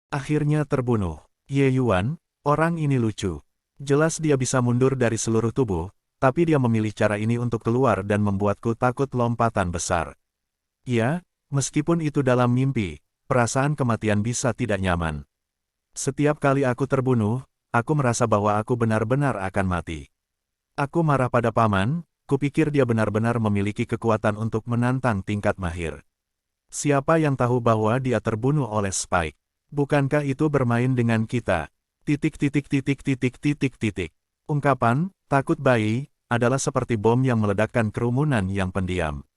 Akhirnya terbunuh. Ye Yuan, orang ini lucu. Jelas dia bisa mundur dari seluruh tubuh, tapi dia memilih cara ini untuk keluar dan membuatku takut lompatan besar. Ya, meskipun itu dalam mimpi, perasaan kematian bisa tidak nyaman. Setiap kali aku terbunuh, aku merasa bahwa aku benar-benar akan mati. Aku marah pada paman, kupikir dia benar-benar memiliki kekuatan untuk menantang tingkat mahir. Siapa yang tahu bahwa dia terbunuh oleh Spike? Bukankah itu bermain dengan kita? Titik titik titik titik titik titik. Ungkapan, takut bayi, adalah seperti bom yang meledakkan kerumunan yang pendiam.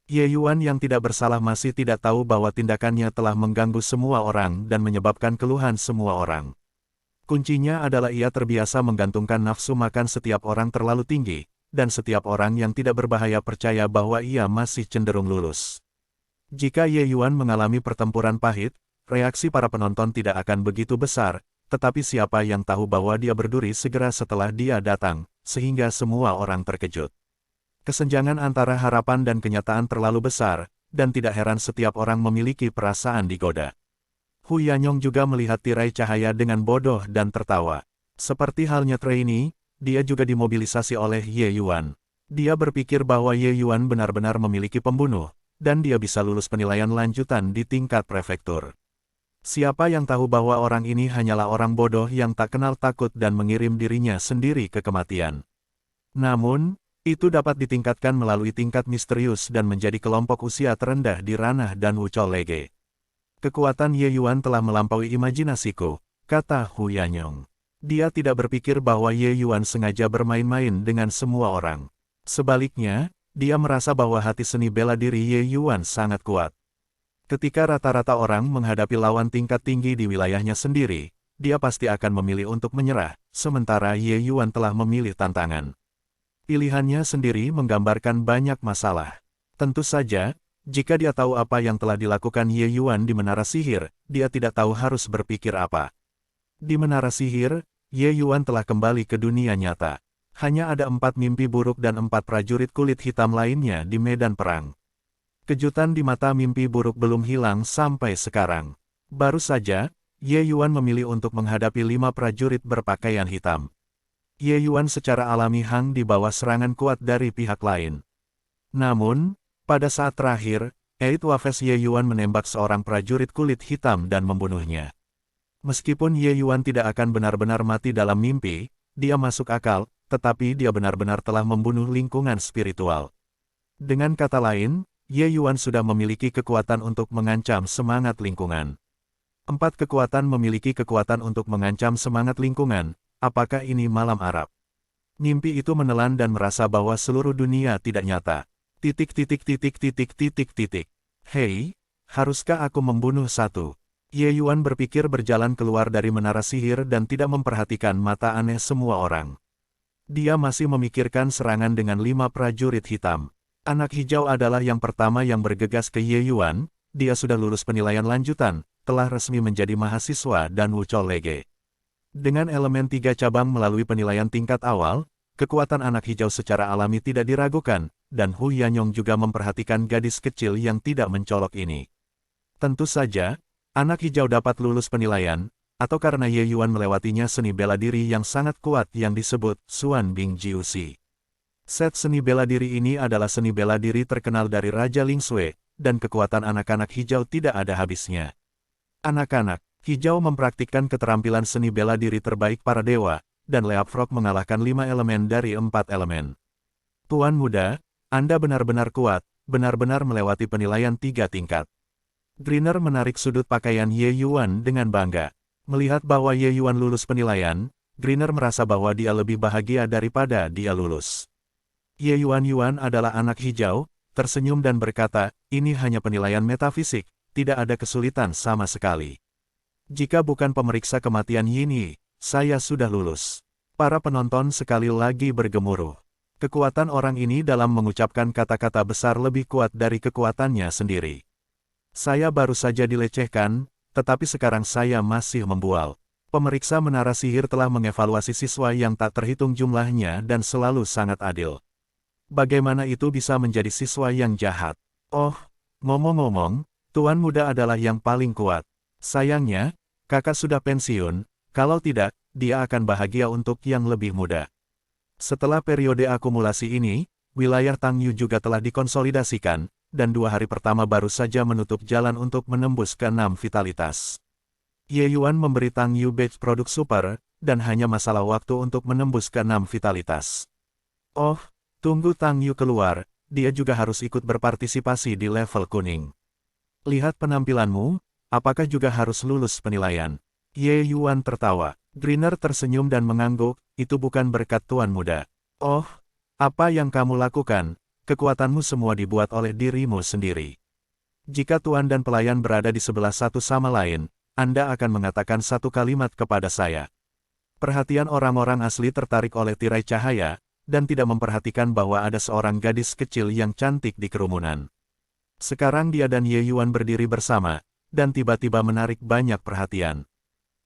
Ye Yuan yang tidak bersalah masih tidak tahu bahwa tindakannya telah mengganggu semua orang dan menyebabkan keluhan semua orang. Kuncinya adalah ia terbiasa menggantungkan nafsu makan setiap orang terlalu tinggi, dan setiap orang yang tidak berbahaya percaya bahwa ia masih cenderung lulus. Jika Ye Yuan mengalami pertempuran pahit, reaksi para penonton tidak akan begitu besar, tetapi siapa yang tahu bahwa dia berduri segera setelah dia datang, sehingga semua orang terkejut. Kesenjangan antara harapan dan kenyataan terlalu besar, dan tidak heran setiap orang memiliki perasaan digoda. Hu Yanyong juga melihat tirai cahaya dengan bodoh dan tertawa. Seperti halnya trainee, dia juga dimobilisasi oleh Ye Yuan. Dia berpikir bahwa Ye Yuan benar-benar memiliki pembunuh, dan dia bisa lulus penilaian lanjutan di tingkat prefektur. Siapa yang tahu bahwa orang ini hanyalah orang bodoh yang tak kenal takut dan mengirim dirinya sendiri ke kematian. Namun, itu dapat ditingkatkan melalui tingkat misterius dan menjadi kelompok usia terendah di ranah dan Wuchou Lege. Kekuatan Ye Yuan telah melampaui imajinasiku, kata Hu Yanyong. Dia tidak berpikir bahwa Ye Yuan sengaja bermain-main dengan semua orang. Sebaliknya, dia merasa bahwa hati seni bela diri Ye Yuan sangat kuat. Ketika rata-rata orang menghadapi lawan tingkat tinggi di wilayahnya sendiri, dia pasti akan memilih untuk menyerah, sementara Ye Yuan telah memilih tantangan. Pilihannya sendiri menggambarkan banyak masalah. Tentu saja, jika dia tahu apa yang telah dilakukan Ye Yuan di Menara Sihir, dia tidak tahu harus berpikir apa. Di Menara Sihir, Ye Yuan telah kembali ke dunia nyata. Hanya ada 4 mimpi buruk dan 4 prajurit kulit hitam lainnya di medan perang. Kejutan di mata mimpi buruk belum hilang sampai sekarang. Baru saja, Ye Yuan memilih untuk menghadapi 5 prajurit berpakaian hitam. Ye Yuan secara alami hang di bawah serangan kuat dari pihak lain. Namun, pada saat terakhir, Eight Wafes Ye Yuan menembak seorang prajurit kulit hitam dan membunuhnya. Meskipun Ye Yuan tidak akan benar-benar mati dalam mimpi, dia masuk akal, tetapi dia benar-benar telah membunuh lingkungan spiritual. Dengan kata lain, Ye Yuan sudah memiliki kekuatan untuk mengancam semangat lingkungan. 4 kekuatan memiliki kekuatan untuk mengancam semangat lingkungan. Apakah ini malam Arab? Mimpi itu menelan dan merasa bahwa seluruh dunia tidak nyata. Titik titik titik titik titik titik. Hei, haruskah aku membunuh satu? Ye Yuan berpikir berjalan keluar dari menara sihir dan tidak memperhatikan mata aneh semua orang. Dia masih memikirkan serangan dengan 5 prajurit hitam. Anak hijau adalah yang pertama yang bergegas ke Ye Yuan, dia sudah lulus penilaian lanjutan, telah resmi menjadi mahasiswa dan Wuchou Lege. Dengan elemen 3 cabang melalui penilaian tingkat awal, kekuatan anak hijau secara alami tidak diragukan, dan Hu Yanyong juga memperhatikan gadis kecil yang tidak mencolok ini. Tentu saja, anak hijau dapat lulus penilaian, atau karena Ye Yuan melewatinya seni bela diri yang sangat kuat yang disebut Xuan Bing Jiuxi. Set seni bela diri ini adalah seni bela diri terkenal dari Raja Ling Sui, dan kekuatan anak-anak hijau tidak ada habisnya. Anak-anak hijau mempraktikkan keterampilan seni bela diri terbaik para dewa, dan Leapfrog mengalahkan 5 elemen dari 4 elemen. Tuan muda, Anda benar-benar kuat, benar-benar melewati penilaian 3 tingkat. Greener menarik sudut pakaian Ye Yuan dengan bangga. Melihat bahwa Ye Yuan lulus penilaian, Greener merasa bahwa dia lebih bahagia daripada dia lulus. Ye Yuan adalah anak hijau, tersenyum dan berkata, ini hanya penilaian metafisik, tidak ada kesulitan sama sekali. Jika bukan pemeriksa kematian Yini, saya sudah lulus. Para penonton sekali lagi bergemuruh. Kekuatan orang ini dalam mengucapkan kata-kata besar lebih kuat dari kekuatannya sendiri. Saya baru saja dilecehkan, tetapi sekarang saya masih membual. Pemeriksa menara sihir telah mengevaluasi siswa yang tak terhitung jumlahnya dan selalu sangat adil. Bagaimana itu bisa menjadi siswa yang jahat? Oh, ngomong-ngomong, Tuan muda adalah yang paling kuat. Sayangnya, Kakak sudah pensiun, kalau tidak, dia akan bahagia untuk yang lebih muda. Setelah periode akumulasi ini, wilayah Tangyu juga telah dikonsolidasikan, dan 2 hari pertama baru saja menutup jalan untuk menembus ke-6 vitalitas. Ye Yuan memberi Tangyu badge produk super, dan hanya masalah waktu untuk menembus ke-6 vitalitas. Oh, tunggu Tangyu keluar, dia juga harus ikut berpartisipasi di level kuning. Lihat penampilanmu, apakah juga harus lulus penilaian? Ye Yuan tertawa. Greener tersenyum dan mengangguk, itu bukan berkat Tuan Muda. Oh, apa yang kamu lakukan? Kekuatanmu semua dibuat oleh dirimu sendiri. Jika Tuan dan pelayan berada di sebelah satu sama lain, Anda akan mengatakan satu kalimat kepada saya. Perhatian orang-orang asli tertarik oleh tirai cahaya, dan tidak memperhatikan bahwa ada seorang gadis kecil yang cantik di kerumunan. Sekarang dia dan Ye Yuan berdiri bersama, dan tiba-tiba menarik banyak perhatian.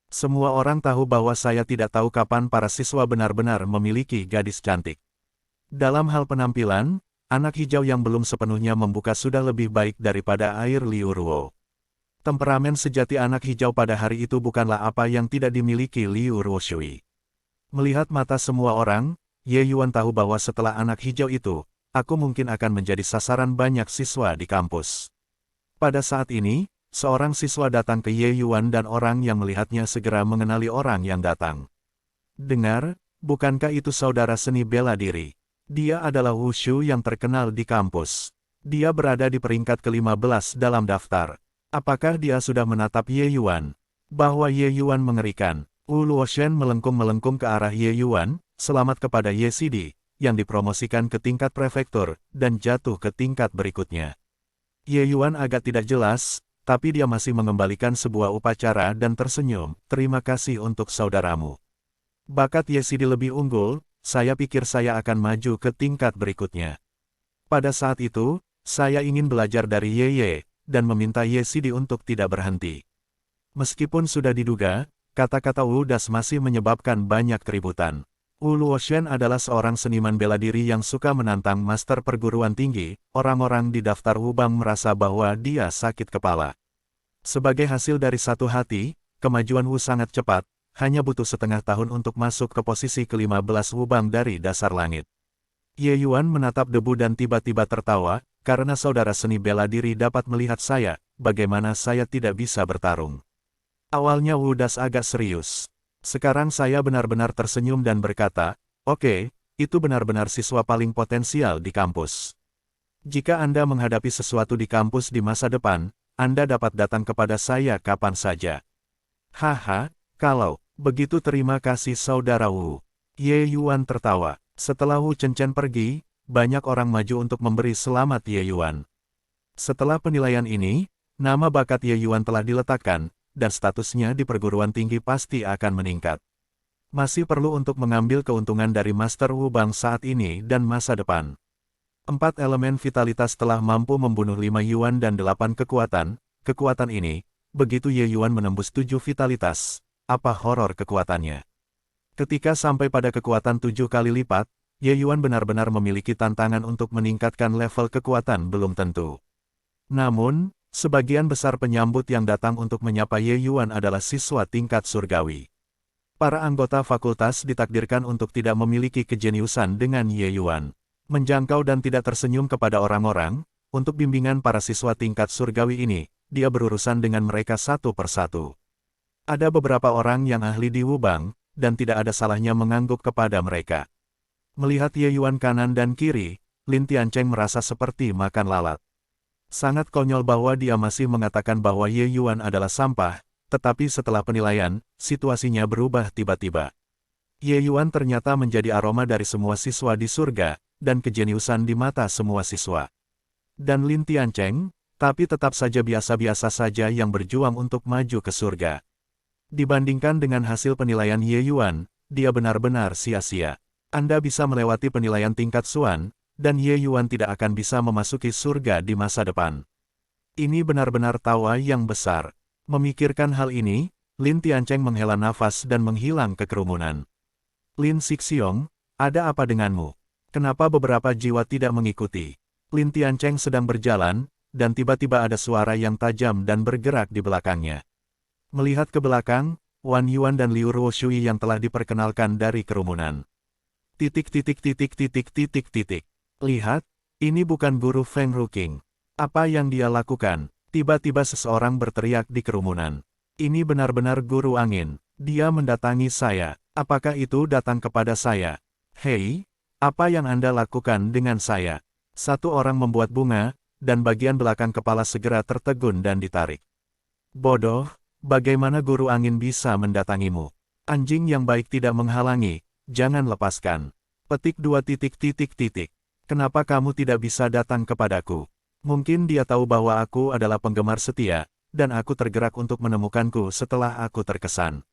Semua orang tahu bahwa saya tidak tahu kapan para siswa benar-benar memiliki gadis cantik. Dalam hal penampilan, anak hijau yang belum sepenuhnya membuka sudah lebih baik daripada air Liu Ruo. Temperamen sejati anak hijau pada hari itu bukanlah apa yang tidak dimiliki Liu Ruoshui. Melihat mata semua orang, Ye Yuan tahu bahwa setelah anak hijau itu, aku mungkin akan menjadi sasaran banyak siswa di kampus. Pada saat ini, seorang siswa datang ke Ye Yuan dan orang yang melihatnya segera mengenali orang yang datang. Dengar, bukankah itu saudara seni bela diri? Dia adalah Wushu yang terkenal di kampus. Dia berada di peringkat ke-15 dalam daftar. Apakah dia sudah menatap Ye Yuan? Bahwa Ye Yuan mengerikan. Wu Luoshen melengkung-melengkung ke arah Ye Yuan, selamat kepada Ye Sidi, yang dipromosikan ke tingkat prefektur, dan jatuh ke tingkat berikutnya. Ye Yuan agak tidak jelas, tapi dia masih mengembalikan sebuah upacara dan tersenyum, terima kasih untuk saudaramu. Bakat Ye Sidi lebih unggul, saya pikir saya akan maju ke tingkat berikutnya. Pada saat itu, saya ingin belajar dari Ye, dan meminta Ye Sidi untuk tidak berhenti. Meskipun sudah diduga, kata-kata Wu Das masih menyebabkan banyak keributan. Wu Luoshen adalah seorang seniman bela diri yang suka menantang master perguruan tinggi, orang-orang di daftar Wubang merasa bahwa dia sakit kepala. Sebagai hasil dari satu hati, kemajuan Wu sangat cepat, hanya butuh setengah tahun untuk masuk ke posisi ke-15 Wubang dari dasar langit. Ye Yuan menatap debu dan tiba-tiba tertawa, karena saudara seni bela diri dapat melihat saya, bagaimana saya tidak bisa bertarung. Awalnya Wu Das agak serius. Sekarang saya benar-benar tersenyum dan berkata, oke, itu benar-benar siswa paling potensial di kampus. Jika Anda menghadapi sesuatu di kampus di masa depan, Anda dapat datang kepada saya kapan saja. Haha, kalau begitu terima kasih saudara Wu. Ye Yuan tertawa. Setelah Wu Chenchen pergi, banyak orang maju untuk memberi selamat Ye Yuan. Setelah penilaian ini, nama bakat Ye Yuan telah diletakkan, dan statusnya di perguruan tinggi pasti akan meningkat. Masih perlu untuk mengambil keuntungan dari Master Wubang saat ini dan masa depan. 4 elemen vitalitas telah mampu membunuh 5 Yuan dan 8 kekuatan. Kekuatan ini, begitu Ye Yuan menembus 7 vitalitas, apa horor kekuatannya. Ketika sampai pada kekuatan 7 kali lipat, Ye Yuan benar-benar memiliki tantangan untuk meningkatkan level kekuatan belum tentu. Namun, sebagian besar penyambut yang datang untuk menyapa Ye Yuan adalah siswa tingkat surgawi. Para anggota fakultas ditakdirkan untuk tidak memiliki kejeniusan dengan Ye Yuan. Menjangkau dan tidak tersenyum kepada orang-orang, untuk bimbingan para siswa tingkat surgawi ini, dia berurusan dengan mereka satu persatu. Ada beberapa orang yang ahli di Wubang, dan tidak ada salahnya mengangguk kepada mereka. Melihat Ye Yuan kanan dan kiri, Lin Tiancheng merasa seperti makan lalat. Sangat konyol bahwa dia masih mengatakan bahwa Ye Yuan adalah sampah, tetapi setelah penilaian, situasinya berubah tiba-tiba. Ye Yuan ternyata menjadi aroma dari semua siswa di surga, dan kejeniusan di mata semua siswa. Dan Lin Tiancheng, tapi tetap saja biasa-biasa saja yang berjuang untuk maju ke surga. Dibandingkan dengan hasil penilaian Ye Yuan, dia benar-benar sia-sia. Anda bisa melewati penilaian tingkat Xuan, dan Ye Yuan tidak akan bisa memasuki surga di masa depan. Ini benar-benar tawa yang besar. Memikirkan hal ini, Lin Tiancheng menghela nafas dan menghilang ke kerumunan. Lin Xixiong, ada apa denganmu? Kenapa beberapa jiwa tidak mengikuti? Lin Tiancheng sedang berjalan, dan tiba-tiba ada suara yang tajam dan bergerak di belakangnya. Melihat ke belakang, Wan Yuan dan Liu Ruoshui yang telah diperkenalkan dari kerumunan. Titik titik titik titik titik titik. Lihat, ini bukan guru Feng Ruqing. Apa yang dia lakukan? Tiba-tiba seseorang berteriak di kerumunan. Ini benar-benar guru angin. Dia mendatangi saya. Apakah itu datang kepada saya? Hei, apa yang Anda lakukan dengan saya? Satu orang membuat bunga, dan bagian belakang kepala segera tertegun dan ditarik. Bodoh, bagaimana guru angin bisa mendatangimu? Anjing yang baik tidak menghalangi, jangan lepaskan. Petik 2 titik titik titik. Kenapa kamu tidak bisa datang kepadaku? Mungkin dia tahu bahwa aku adalah penggemar setia, dan aku tergerak untuk menemukanku setelah aku terkesan.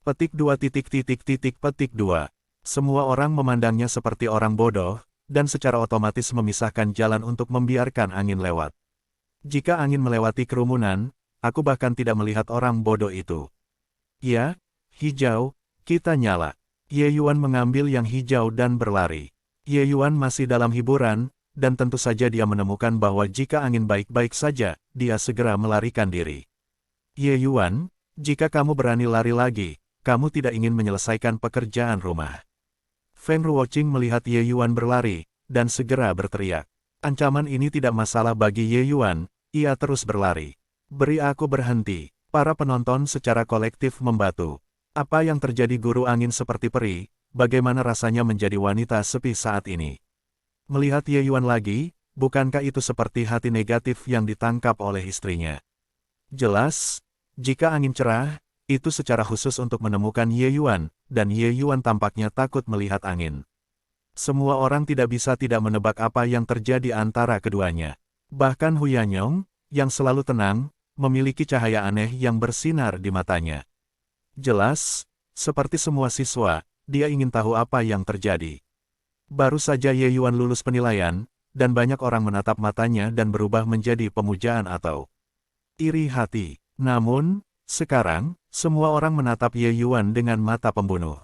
Petik 2 titik titik titik petik 2. Semua orang memandangnya seperti orang bodoh, dan secara otomatis memisahkan jalan untuk membiarkan angin lewat. Jika angin melewati kerumunan, aku bahkan tidak melihat orang bodoh itu. Ya, hijau, kita nyala. Ye Yuan mengambil yang hijau dan berlari. Ye Yuan masih dalam hiburan, dan tentu saja dia menemukan bahwa jika angin baik-baik saja, dia segera melarikan diri. Ye Yuan, jika kamu berani lari lagi, kamu tidak ingin menyelesaikan pekerjaan rumah. Feng Ruoqing melihat Ye Yuan berlari, dan segera berteriak. Ancaman ini tidak masalah bagi Ye Yuan, ia terus berlari. Beri aku berhenti. Para penonton secara kolektif membatu. Apa yang terjadi guru angin seperti peri, bagaimana rasanya menjadi wanita sepi saat ini? Melihat Ye Yuan lagi, bukankah itu seperti hati negatif yang ditangkap oleh istrinya? Jelas, jika angin cerah, itu secara khusus untuk menemukan Ye Yuan, dan Ye Yuan tampaknya takut melihat angin. Semua orang tidak bisa tidak menebak apa yang terjadi antara keduanya. Bahkan Hu Yanyong, yang selalu tenang, memiliki cahaya aneh yang bersinar di matanya. Jelas, seperti semua siswa, dia ingin tahu apa yang terjadi. Baru saja Ye Yuan lulus penilaian, dan banyak orang menatap matanya dan berubah menjadi pemujaan atau iri hati. Namun, sekarang, semua orang menatap Ye Yuan dengan mata pembunuh.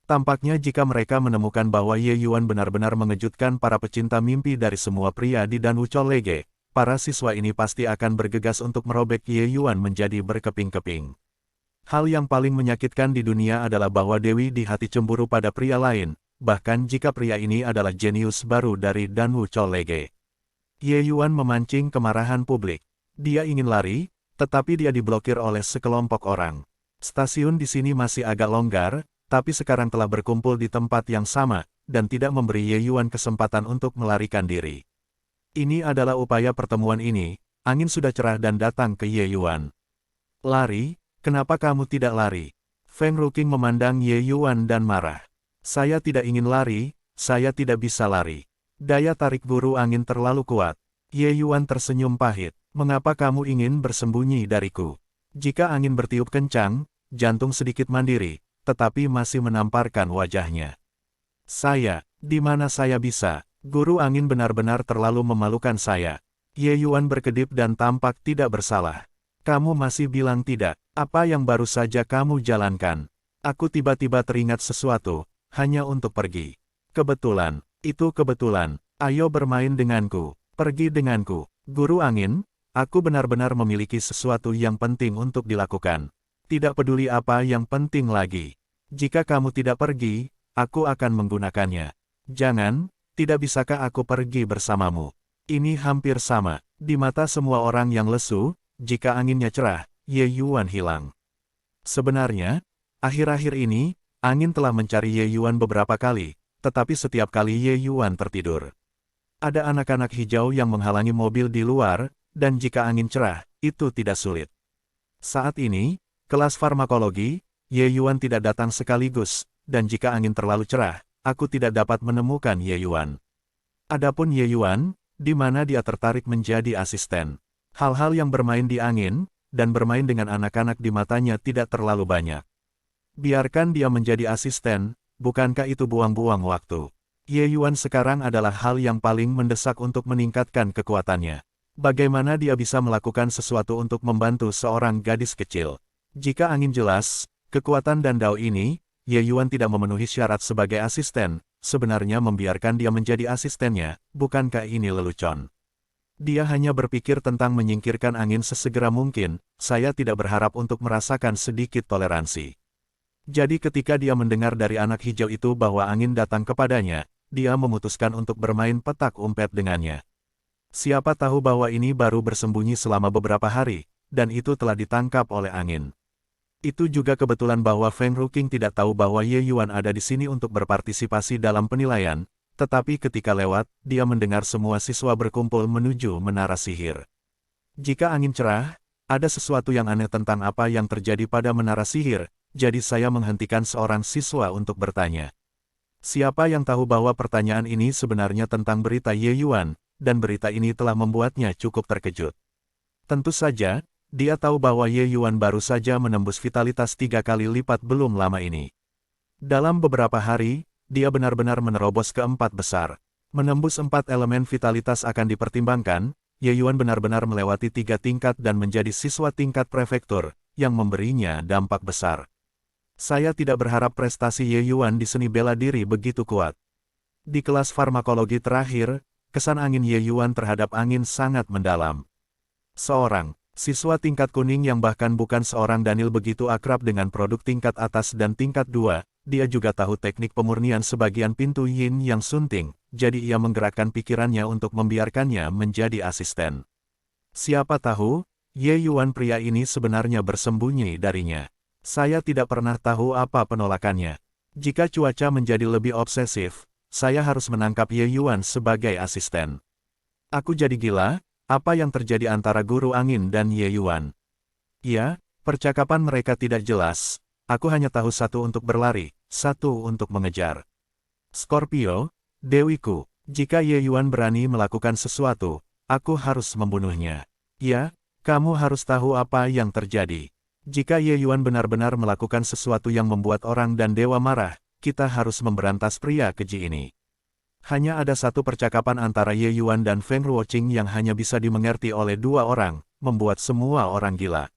Tampaknya jika mereka menemukan bahwa Ye Yuan benar-benar mengejutkan para pecinta mimpi dari semua pria di Danwu College, para siswa ini pasti akan bergegas untuk merobek Ye Yuan menjadi berkeping-keping. Hal yang paling menyakitkan di dunia adalah bahwa Dewi di hati cemburu pada pria lain, bahkan jika pria ini adalah jenius baru dari Danwu College. Ye Yuan memancing kemarahan publik. Dia ingin lari, tetapi dia diblokir oleh sekelompok orang. Stasiun di sini masih agak longgar, tapi sekarang telah berkumpul di tempat yang sama, dan tidak memberi Ye Yuan kesempatan untuk melarikan diri. Ini adalah upaya pertemuan ini, angin sudah cerah dan datang ke Ye Yuan. Lari, kenapa kamu tidak lari? Feng Ruqing memandang Ye Yuan dan marah. Saya tidak ingin lari, saya tidak bisa lari. Daya tarik guru angin terlalu kuat. Ye Yuan tersenyum pahit. Mengapa kamu ingin bersembunyi dariku? Jika angin bertiup kencang, jantung sedikit mandiri, tetapi masih menamparkan wajahnya. Saya, di mana saya bisa? Guru angin benar-benar terlalu memalukan saya. Ye Yuan berkedip dan tampak tidak bersalah. Kamu masih bilang tidak. Apa yang baru saja kamu jalankan? Aku tiba-tiba teringat sesuatu, hanya untuk pergi. Kebetulan, itu kebetulan. Ayo bermain denganku. Pergi denganku. Guru angin, aku benar-benar memiliki sesuatu yang penting untuk dilakukan. Tidak peduli apa yang penting lagi. Jika kamu tidak pergi, aku akan menggunakannya. Jangan, tidak bisakah aku pergi bersamamu? Ini hampir sama. Di mata semua orang yang lesu, jika anginnya cerah, Ye Yuan hilang. Sebenarnya, akhir-akhir ini, angin telah mencari Ye Yuan beberapa kali, tetapi setiap kali Ye Yuan tertidur. Ada anak-anak hijau yang menghalangi mobil di luar, dan jika angin cerah, itu tidak sulit. Saat ini, kelas farmakologi, Ye Yuan tidak datang sekaligus, dan jika angin terlalu cerah, aku tidak dapat menemukan Ye Yuan. Adapun Ye Yuan, di mana dia tertarik menjadi asisten. Hal-hal yang bermain di angin, dan bermain dengan anak-anak di matanya tidak terlalu banyak. Biarkan dia menjadi asisten, bukankah itu buang-buang waktu? Ye Yuan sekarang adalah hal yang paling mendesak untuk meningkatkan kekuatannya. Bagaimana dia bisa melakukan sesuatu untuk membantu seorang gadis kecil? Jika angin jelas, kekuatan dan dao ini, Ye Yuan tidak memenuhi syarat sebagai asisten, sebenarnya membiarkan dia menjadi asistennya, bukankah ini lelucon? Dia hanya berpikir tentang menyingkirkan angin sesegera mungkin, saya tidak berharap untuk merasakan sedikit toleransi. Jadi ketika dia mendengar dari anak hijau itu bahwa angin datang kepadanya, dia memutuskan untuk bermain petak umpet dengannya. Siapa tahu bahwa ini baru bersembunyi selama beberapa hari, dan itu telah ditangkap oleh angin. Itu juga kebetulan bahwa Feng Ruqing tidak tahu bahwa Ye Yuan ada di sini untuk berpartisipasi dalam penilaian, tetapi ketika lewat, dia mendengar semua siswa berkumpul menuju menara sihir. Jika angin cerah, ada sesuatu yang aneh tentang apa yang terjadi pada menara sihir, jadi saya menghentikan seorang siswa untuk bertanya. Siapa yang tahu bahwa pertanyaan ini sebenarnya tentang berita Ye Yuan, dan berita ini telah membuatnya cukup terkejut. Tentu saja, dia tahu bahwa Ye Yuan baru saja menembus vitalitas 3 kali lipat belum lama ini. Dalam beberapa hari, dia benar-benar menerobos ke 4 besar. Menembus 4 elemen vitalitas akan dipertimbangkan, Ye Yuan benar-benar melewati 3 tingkat dan menjadi siswa tingkat prefektur, yang memberinya dampak besar. Saya tidak berharap prestasi Ye Yuan di seni bela diri begitu kuat. Di kelas farmakologi terakhir, kesan angin Ye Yuan terhadap angin sangat mendalam. Seorang siswa tingkat kuning yang bahkan bukan seorang Daniel begitu akrab dengan produk tingkat atas dan tingkat 2, dia juga tahu teknik pemurnian sebagian pintu yin yang sunting, jadi ia menggerakkan pikirannya untuk membiarkannya menjadi asisten. Siapa tahu, Ye Yuan pria ini sebenarnya bersembunyi darinya. Saya tidak pernah tahu apa penolakannya. Jika cuaca menjadi lebih obsesif, saya harus menangkap Ye Yuan sebagai asisten. Aku jadi gila, apa yang terjadi antara guru angin dan Ye Yuan? Ya, percakapan mereka tidak jelas. Aku hanya tahu satu untuk berlari, satu untuk mengejar. Scorpio, dewiku, jika Ye Yuan berani melakukan sesuatu, aku harus membunuhnya. Ya, kamu harus tahu apa yang terjadi. Jika Ye Yuan benar-benar melakukan sesuatu yang membuat orang dan dewa marah, kita harus memberantas pria keji ini. Hanya ada satu percakapan antara Ye Yuan dan Feng Ruoqing yang hanya bisa dimengerti oleh 2 orang, membuat semua orang gila.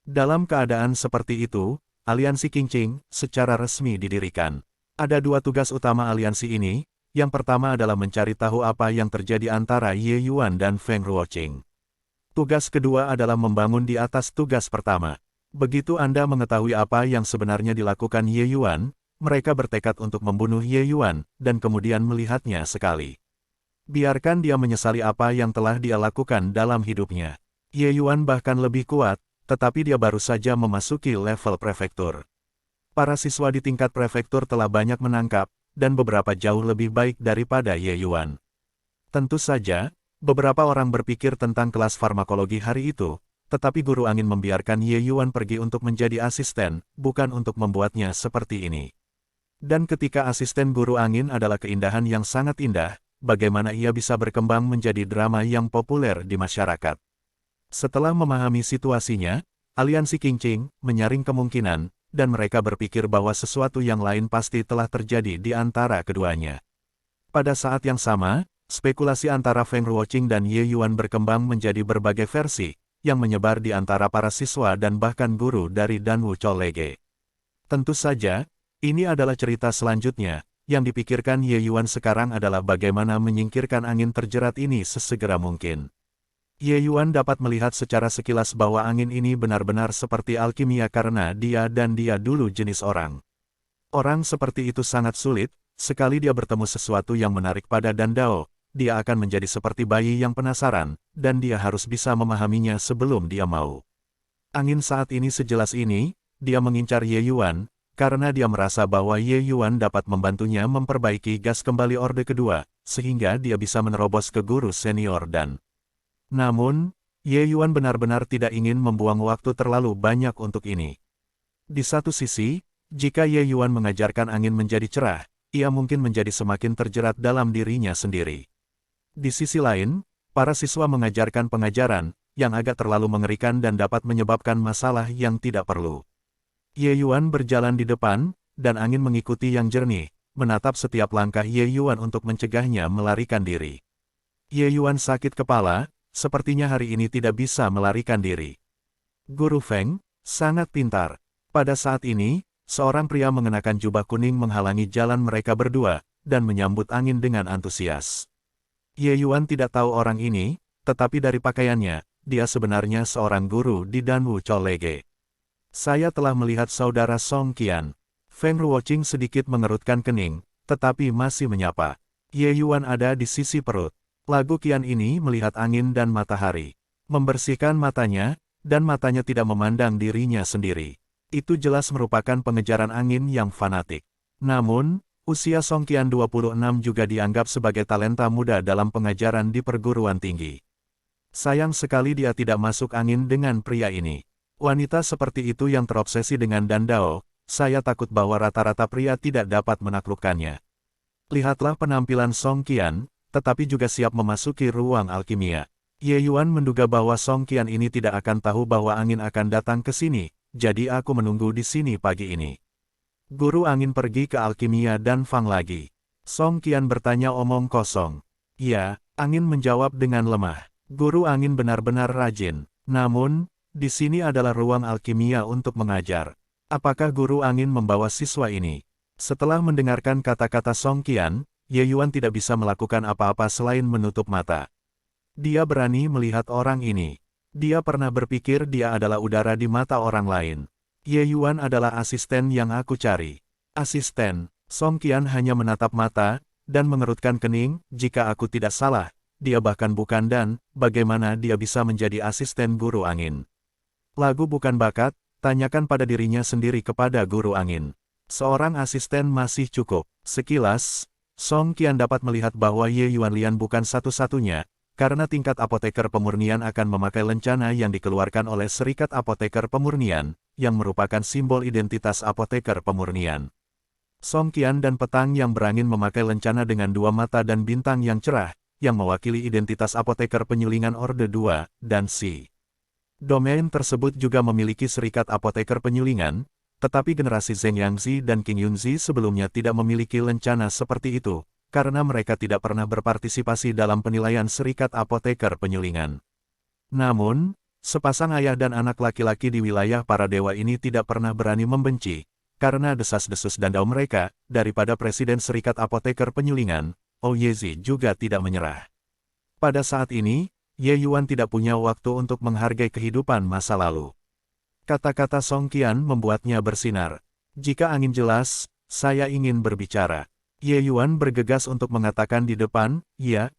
Dalam keadaan seperti itu, Aliansi Qingqing secara resmi didirikan. Ada 2 tugas utama aliansi ini, yang pertama adalah mencari tahu apa yang terjadi antara Ye Yuan dan Feng Ruoqing. Tugas kedua adalah membangun di atas tugas pertama. Begitu Anda mengetahui apa yang sebenarnya dilakukan Ye Yuan, mereka bertekad untuk membunuh Ye Yuan, dan kemudian melihatnya sekali. Biarkan dia menyesali apa yang telah dia lakukan dalam hidupnya. Ye Yuan bahkan lebih kuat, tetapi dia baru saja memasuki level prefektur. Para siswa di tingkat prefektur telah banyak menangkap, dan beberapa jauh lebih baik daripada Ye Yuan. Tentu saja, beberapa orang berpikir tentang kelas farmakologi hari itu, tetapi guru angin membiarkan Ye Yuan pergi untuk menjadi asisten, bukan untuk membuatnya seperti ini. Dan ketika asisten guru angin adalah keindahan yang sangat indah, bagaimana ia bisa berkembang menjadi drama yang populer di masyarakat? Setelah memahami situasinya, Aliansi Qingqing menyaring kemungkinan, dan mereka berpikir bahwa sesuatu yang lain pasti telah terjadi di antara keduanya. Pada saat yang sama, spekulasi antara Feng Ruoqing dan Ye Yuan berkembang menjadi berbagai versi, yang menyebar di antara para siswa dan bahkan guru dari Danwu College. Tentu saja, ini adalah cerita selanjutnya, yang dipikirkan Ye Yuan sekarang adalah bagaimana menyingkirkan angin terjerat ini sesegera mungkin. Ye Yuan dapat melihat secara sekilas bahwa angin ini benar-benar seperti alkimia karena dia dulu jenis orang. Orang seperti itu sangat sulit, sekali dia bertemu sesuatu yang menarik pada Dandao, dia akan menjadi seperti bayi yang penasaran, dan dia harus bisa memahaminya sebelum dia mau. Angin saat ini sejelas ini, dia mengincar Ye Yuan, karena dia merasa bahwa Ye Yuan dapat membantunya memperbaiki gas kembali Orde Kedua, sehingga dia bisa menerobos ke guru senior dan... Namun, Ye Yuan benar-benar tidak ingin membuang waktu terlalu banyak untuk ini. Di satu sisi, jika Ye Yuan mengajarkan angin menjadi cerah, ia mungkin menjadi semakin terjerat dalam dirinya sendiri. Di sisi lain, para siswa mengajarkan pengajaran, yang agak terlalu mengerikan dan dapat menyebabkan masalah yang tidak perlu. Ye Yuan berjalan di depan, dan angin mengikuti yang jernih, menatap setiap langkah Ye Yuan untuk mencegahnya melarikan diri. Ye Yuan sakit kepala, sepertinya hari ini tidak bisa melarikan diri. Guru Feng, sangat pintar. Pada saat ini, seorang pria mengenakan jubah kuning menghalangi jalan mereka berdua, dan menyambut angin dengan antusias. Ye Yuan tidak tahu orang ini, tetapi dari pakaiannya, dia sebenarnya seorang guru di Danwu Cholege. Saya telah melihat saudara Song Qian. Feng Ruoqing sedikit mengerutkan kening, tetapi masih menyapa. Ye Yuan ada di sisi perut. Lagu Qian ini melihat angin dan matahari. Membersihkan matanya, dan matanya tidak memandang dirinya sendiri. Itu jelas merupakan pengejaran angin yang fanatik. Namun, usia Song Qian 26 juga dianggap sebagai talenta muda dalam pengajaran di perguruan tinggi. Sayang sekali dia tidak masuk angin dengan pria ini. Wanita seperti itu yang terobsesi dengan Dandao, saya takut bahwa rata-rata pria tidak dapat menaklukkannya. Lihatlah penampilan Song Qian, tetapi juga siap memasuki ruang alkimia. Ye Yuan menduga bahwa Song Qian ini tidak akan tahu bahwa angin akan datang ke sini, jadi aku menunggu di sini pagi ini. Guru angin pergi ke alkimia dan Fang lagi. Song Qian bertanya omong kosong. Ya, angin menjawab dengan lemah. Guru angin benar-benar rajin. Namun, di sini adalah ruang alkimia untuk mengajar. Apakah guru angin membawa siswa ini? Setelah mendengarkan kata-kata Song Qian, Ye Yuan tidak bisa melakukan apa-apa selain menutup mata. Dia berani melihat orang ini. Dia pernah berpikir dia adalah udara di mata orang lain. Ye Yuan adalah asisten yang aku cari. Asisten. Song Qian hanya menatap mata, dan mengerutkan kening, jika aku tidak salah, dia bahkan bukan dan, bagaimana dia bisa menjadi asisten guru angin. Lagu bukan bakat, tanyakan pada dirinya sendiri kepada guru angin. Seorang asisten masih cukup. Sekilas, Song Qian dapat melihat bahwa Ye Yuan Lian bukan satu-satunya, karena tingkat apoteker pemurnian akan memakai lencana yang dikeluarkan oleh Serikat Apoteker Pemurnian, yang merupakan simbol identitas apoteker pemurnian. Song Qian dan Petang yang berangin memakai lencana dengan dua mata dan bintang yang cerah, yang mewakili identitas apoteker penyulingan Orde 2, dan Si. Domain tersebut juga memiliki Serikat Apoteker Penyulingan, tetapi generasi Zheng Yangzi dan Qing Yunzi sebelumnya tidak memiliki lencana seperti itu, karena mereka tidak pernah berpartisipasi dalam penilaian Serikat Apoteker Penyulingan. Namun, sepasang ayah dan anak laki-laki di wilayah para dewa ini tidak pernah berani membenci, karena desas-desus Dandao mereka, daripada Presiden Serikat Apoteker Penyulingan, Ouyezi juga tidak menyerah. Pada saat ini, Ye Yuan tidak punya waktu untuk menghargai kehidupan masa lalu. Kata-kata Song Qian membuatnya bersinar. Jika angin jelas, saya ingin berbicara. Ye Yuan bergegas untuk mengatakan di depan, ya,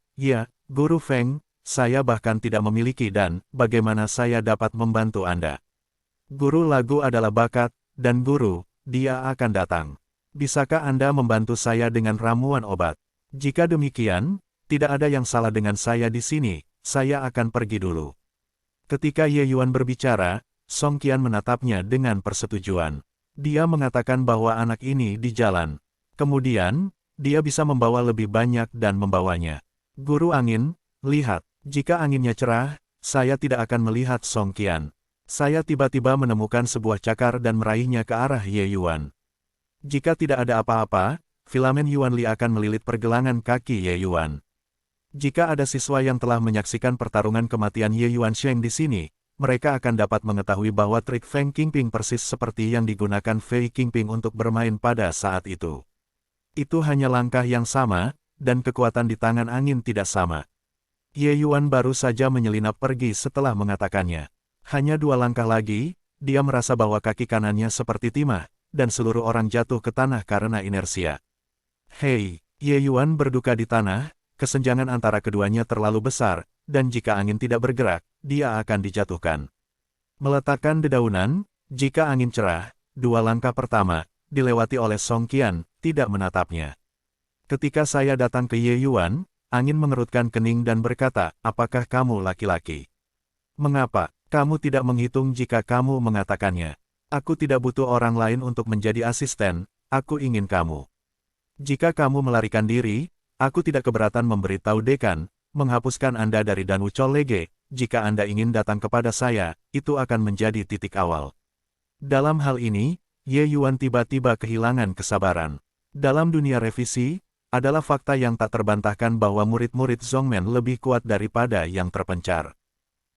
Guru Feng, saya bahkan tidak memiliki dan, bagaimana saya dapat membantu Anda? Guru lagu adalah bakat, dan guru, dia akan datang. Bisakah Anda membantu saya dengan ramuan obat? Jika demikian, tidak ada yang salah dengan saya di sini, saya akan pergi dulu. Ketika Ye Yuan berbicara, Song Qian menatapnya dengan persetujuan. Dia mengatakan bahwa anak ini di jalan. Kemudian, dia bisa membawa lebih banyak dan membawanya. Guru angin, lihat, jika anginnya cerah, saya tidak akan melihat Song Qian. Saya tiba-tiba menemukan sebuah cakar dan meraihnya ke arah Ye Yuan. Jika tidak ada apa-apa, filamen Yuan Li akan melilit pergelangan kaki Ye Yuan. Jika ada siswa yang telah menyaksikan pertarungan kematian Ye Yuan Sheng di sini, mereka akan dapat mengetahui bahwa trik Feng Qingping persis seperti yang digunakan Fei Qingping untuk bermain pada saat itu. Itu hanya langkah yang sama, dan kekuatan di tangan angin tidak sama. Ye Yuan baru saja menyelinap pergi setelah mengatakannya. Hanya 2 langkah lagi, dia merasa bahwa kaki kanannya seperti timah, dan seluruh orang jatuh ke tanah karena inersia. Hei, Ye Yuan berduka di tanah, kesenjangan antara keduanya terlalu besar, dan jika angin tidak bergerak, dia akan dijatuhkan. Meletakkan dedaunan, jika angin cerah, 2 langkah pertama, dilewati oleh Song Qian, tidak menatapnya. Ketika saya datang ke Ye Yuan, angin mengerutkan kening dan berkata, apakah kamu laki-laki? Mengapa, kamu tidak menghitung jika kamu mengatakannya? Aku tidak butuh orang lain untuk menjadi asisten, aku ingin kamu. Jika kamu melarikan diri, aku tidak keberatan memberitahu dekan, menghapuskan Anda dari Danwu Cholege, jika Anda ingin datang kepada saya, itu akan menjadi titik awal. Dalam hal ini, Ye Yuan tiba-tiba kehilangan kesabaran. Dalam dunia revisi, adalah fakta yang tak terbantahkan bahwa murid-murid Zhongmen lebih kuat daripada yang terpencar.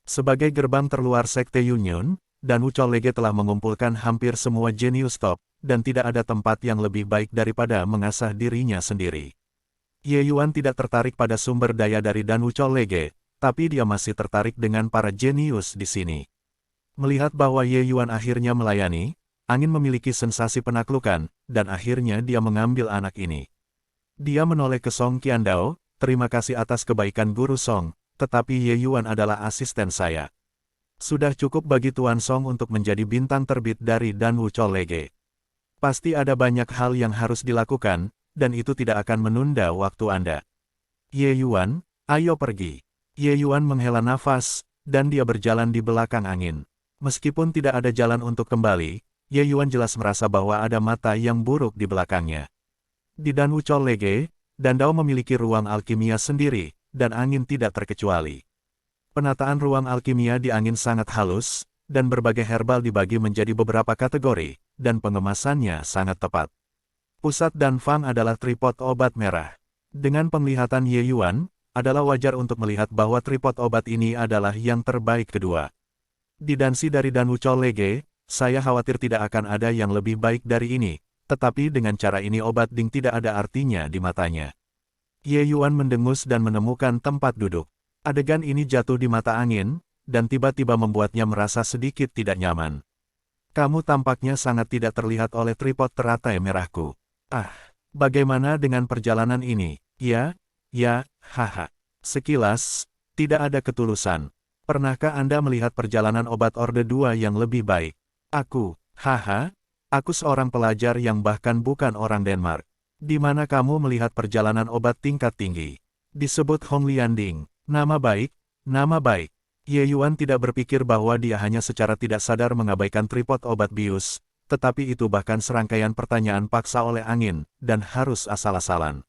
Sebagai gerbang terluar Sekte Yunnyun, Danwu Cholege telah mengumpulkan hampir semua jenius top, dan tidak ada tempat yang lebih baik daripada mengasah dirinya sendiri. Ye Yuan tidak tertarik pada sumber daya dari Danwu Cholege, tapi dia masih tertarik dengan para jenius di sini. Melihat bahwa Ye Yuan akhirnya melayani, angin memiliki sensasi penaklukan, dan akhirnya dia mengambil anak ini. Dia menoleh ke Song Qiandao, terima kasih atas kebaikan Guru Song, tetapi Ye Yuan adalah asisten saya. Sudah cukup bagi Tuan Song untuk menjadi bintang terbit dari Dan Wuchou Lege. Pasti ada banyak hal yang harus dilakukan, dan itu tidak akan menunda waktu Anda. Ye Yuan, ayo pergi. Ye Yuan menghela nafas, dan dia berjalan di belakang angin. Meskipun tidak ada jalan untuk kembali, Ye Yuan jelas merasa bahwa ada mata yang buruk di belakangnya. Di Dan Wuchou Lege, Dandao memiliki ruang alkimia sendiri, dan angin tidak terkecuali. Penataan ruang alkimia di angin sangat halus, dan berbagai herbal dibagi menjadi beberapa kategori, dan pengemasannya sangat tepat. Pusat Dan Fang adalah tripod obat merah. Dengan penglihatan Ye Yuan, adalah wajar untuk melihat bahwa tripod obat ini adalah yang terbaik kedua. Di dansi dari Dan Wuchou Lege, saya khawatir tidak akan ada yang lebih baik dari ini, tetapi dengan cara ini obat Ding tidak ada artinya di matanya. Ye Yuan mendengus dan menemukan tempat duduk. Adegan ini jatuh di mata angin, dan tiba-tiba membuatnya merasa sedikit tidak nyaman. Kamu tampaknya sangat tidak terlihat oleh tripod teratai merahku. Ah, bagaimana dengan perjalanan ini? Ya, haha. Sekilas, tidak ada ketulusan. Pernahkah Anda melihat perjalanan obat Orde 2 yang lebih baik? Aku, aku seorang pelajar yang bahkan bukan orang Denmark. Di mana kamu melihat perjalanan obat tingkat tinggi? Disebut Hong Lianding. Nama baik, nama baik. Ye Yuan tidak berpikir bahwa dia hanya secara tidak sadar mengabaikan tripod obat bius, tetapi itu bahkan serangkaian pertanyaan paksa oleh angin, dan harus asal-asalan.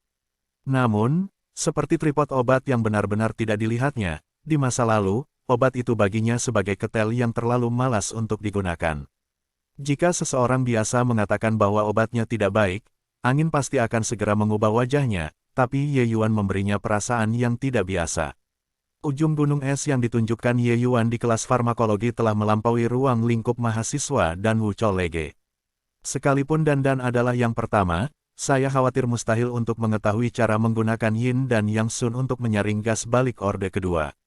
Namun, seperti tripod obat yang benar-benar tidak dilihatnya, di masa lalu, obat itu baginya sebagai ketel yang terlalu malas untuk digunakan. Jika seseorang biasa mengatakan bahwa obatnya tidak baik, angin pasti akan segera mengubah wajahnya, tapi Ye Yuan memberinya perasaan yang tidak biasa. Ujung gunung es yang ditunjukkan Ye Yuan di kelas farmakologi telah melampaui ruang lingkup mahasiswa Dan Wuchou Lege. Sekalipun Dandan adalah yang pertama, saya khawatir mustahil untuk mengetahui cara menggunakan Yin dan Yang Sun untuk menyaring gas balik Orde kedua.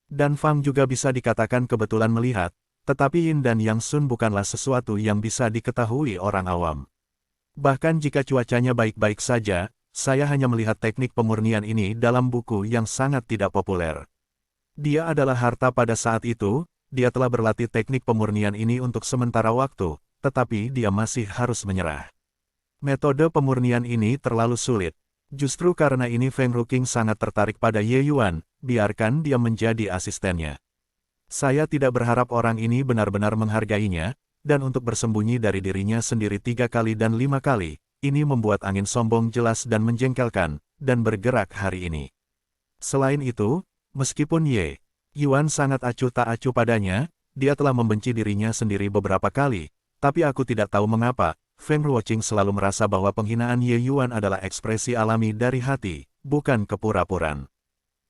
Dan Fang juga bisa dikatakan kebetulan melihat, tetapi Yin dan Yang Sun bukanlah sesuatu yang bisa diketahui orang awam. Bahkan jika cuacanya baik-baik saja, saya hanya melihat teknik pemurnian ini dalam buku yang sangat tidak populer. Dia adalah harta pada saat itu, dia telah berlatih teknik pemurnian ini untuk sementara waktu, tetapi dia masih harus menyerah. Metode pemurnian ini terlalu sulit. Justru karena ini Feng Ruqing sangat tertarik pada Ye Yuan, biarkan dia menjadi asistennya. Saya tidak berharap orang ini benar-benar menghargainya, dan untuk bersembunyi dari dirinya sendiri 3 kali dan 5 kali, ini membuat angin sombong jelas dan menjengkelkan, dan bergerak hari ini. Selain itu, meskipun Ye Yuan sangat acuh tak acuh padanya, dia telah membenci dirinya sendiri beberapa kali, tapi aku tidak tahu mengapa, Feng Ruoqing selalu merasa bahwa penghinaan Ye Yuan adalah ekspresi alami dari hati, bukan kepura-puraan.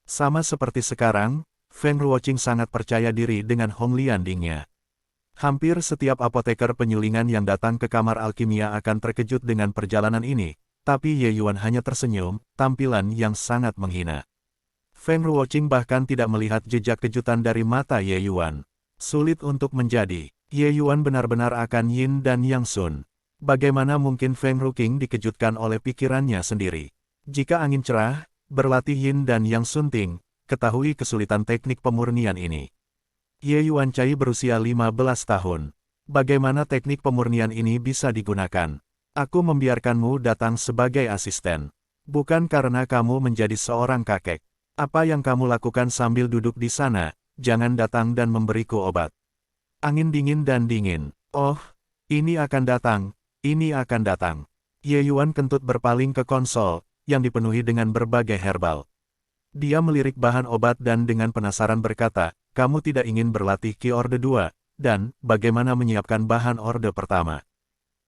Sama seperti sekarang, Feng Ruoqing sangat percaya diri dengan Hong Lianding-nya. Hampir setiap apoteker penyulingan yang datang ke kamar alkimia akan terkejut dengan perjalanan ini, tapi Ye Yuan hanya tersenyum, tampilan yang sangat menghina. Feng Ruoqing bahkan tidak melihat jejak kejutan dari mata Ye Yuan. Sulit untuk menjadi, Ye Yuan benar-benar akan Yin dan Yang Sun. Bagaimana mungkin Feng Ruqing dikejutkan oleh pikirannya sendiri? Jika angin cerah, berlatih Yin dan Yang Sun Ting, ketahui kesulitan teknik pemurnian ini. Ye Yuan Cai berusia 15 tahun. Bagaimana teknik pemurnian ini bisa digunakan? Aku membiarkanmu datang sebagai asisten. Bukan karena kamu menjadi seorang kakek. Apa yang kamu lakukan sambil duduk di sana, jangan datang dan memberiku obat. Angin dingin dan dingin. Oh, ini akan datang. Ini akan datang. Ye Yuan kentut berpaling ke konsol, yang dipenuhi dengan berbagai herbal. Dia melirik bahan obat dan dengan penasaran berkata, kamu tidak ingin berlatih Ki Orde 2, dan bagaimana menyiapkan bahan Orde pertama?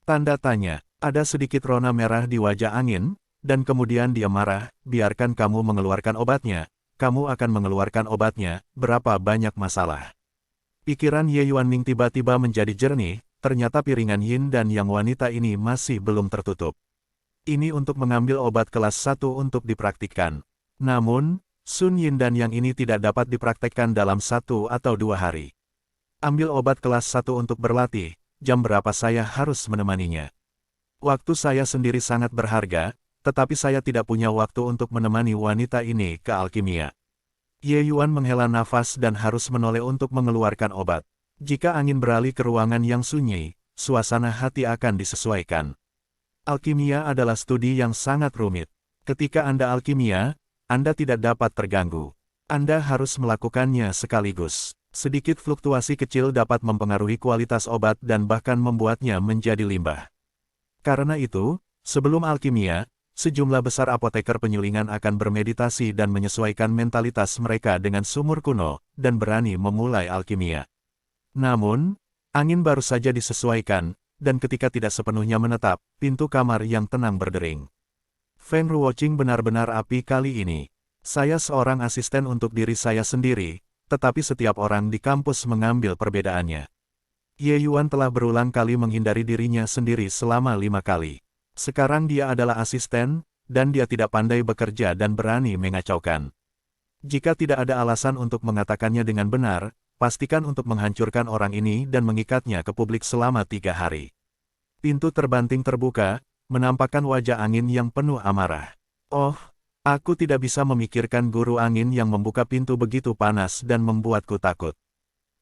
Tanda tanya, ada sedikit rona merah di wajah angin, dan kemudian dia marah, biarkan kamu mengeluarkan obatnya, kamu akan mengeluarkan obatnya, berapa banyak masalah. Pikiran Ye Yuanming tiba-tiba menjadi jernih. Ternyata piringan Yin dan Yang wanita ini masih belum tertutup. Ini untuk mengambil obat kelas 1 untuk dipraktikkan. Namun, Sun Yin dan yang ini tidak dapat dipraktekkan dalam 1 atau 2 hari. Ambil obat kelas 1 untuk berlatih, jam berapa saya harus menemaninya? Waktu saya sendiri sangat berharga, tetapi saya tidak punya waktu untuk menemani wanita ini ke alkimia. Ye Yuan menghela nafas dan harus menoleh untuk mengeluarkan obat. Jika angin beralih ke ruangan yang sunyi, suasana hati akan disesuaikan. Alkimia adalah studi yang sangat rumit. Ketika Anda alkimia, Anda tidak dapat terganggu. Anda harus melakukannya sekaligus. Sedikit fluktuasi kecil dapat mempengaruhi kualitas obat dan bahkan membuatnya menjadi limbah. Karena itu, sebelum alkimia, sejumlah besar apoteker penyulingan akan bermeditasi dan menyesuaikan mentalitas mereka dengan sumur kuno, dan berani memulai alkimia. Namun, angin baru saja disesuaikan, dan ketika tidak sepenuhnya menetap, pintu kamar yang tenang berdering. Feng Ruoqing benar-benar api kali ini. Saya seorang asisten untuk diri saya sendiri, tetapi setiap orang di kampus mengambil perbedaannya. Ye Yuan telah berulang kali menghindari dirinya sendiri selama 5 kali. Sekarang dia adalah asisten, dan dia tidak pandai bekerja dan berani mengacaukan. Jika tidak ada alasan untuk mengatakannya dengan benar, pastikan untuk menghancurkan orang ini dan mengikatnya ke publik selama 3 hari. Pintu terbanting terbuka, menampakkan wajah angin yang penuh amarah. Oh, aku tidak bisa memikirkan guru angin yang membuka pintu begitu panas dan membuatku takut.